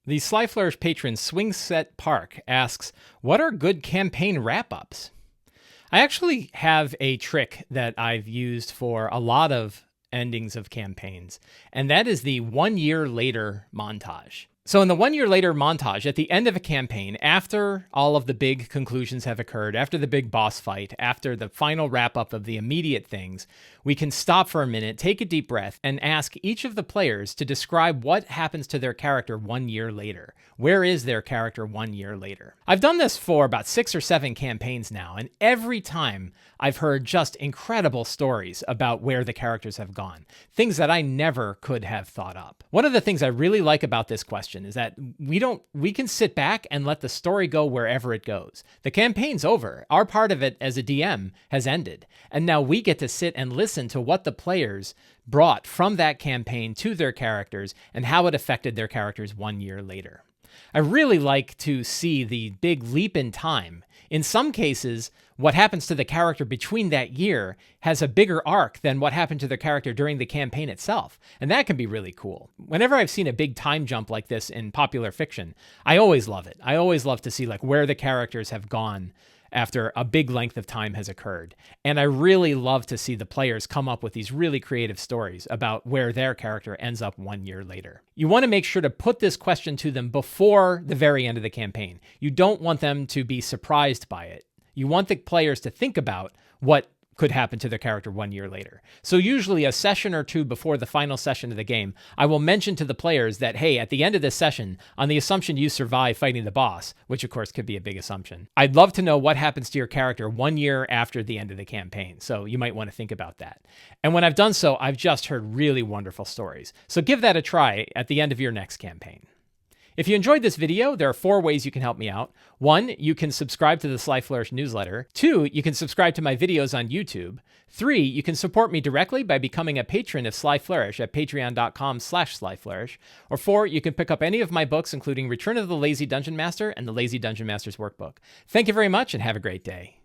The Sly Flourish patron Swingset Park asks, what are good campaign wrap-ups? I actually have a trick that I've used for a lot of endings of campaigns, and that is the 1 year later montage. So in the 1 year later montage, at the end of a campaign, after all of the big conclusions have occurred, after the big boss fight, after the final wrap up of the immediate things, we can stop for a minute, take a deep breath, and ask each of the players to describe what happens to their character 1 year later. Where is their character 1 year later? I've done this for about 6 or 7 campaigns now, and every time I've heard just incredible stories about where the characters have gone, things that I never could have thought up. One of the things I really like about this question is that we can sit back and let the story go wherever it goes. The campaign's over. Our part of it as a DM has ended. And now we get to sit and listen to what the players brought from that campaign to their characters and how it affected their characters 1 year later. I really like to see the big leap in time. In some cases, what happens to the character between that year has a bigger arc than what happened to the character during the campaign itself. And that can be really cool. Whenever I've seen a big time jump like this in popular fiction, I always love it. I always love to see like where the characters have gone after a big length of time has occurred. And I really love to see the players come up with these really creative stories about where their character ends up 1 year later. You want to make sure to put this question to them before the very end of the campaign. You don't want them to be surprised by it. You want the players to think about what could happen to their character 1 year later. So usually a session or two before the final session of the game, I will mention to the players that, hey, at the end of this session, on the assumption you survive fighting the boss, which of course could be a big assumption, I'd love to know what happens to your character 1 year after the end of the campaign. So you might want to think about that. And when I've done so, I've just heard really wonderful stories. So give that a try at the end of your next campaign. If you enjoyed this video, there are 4 ways you can help me out. 1, you can subscribe to the Sly Flourish newsletter. 2, you can subscribe to my videos on YouTube. 3, you can support me directly by becoming a patron of Sly Flourish at patreon.com/slyflourish. Or 4, you can pick up any of my books, including Return of the Lazy Dungeon Master and the Lazy Dungeon Master's Workbook. Thank you very much and have a great day.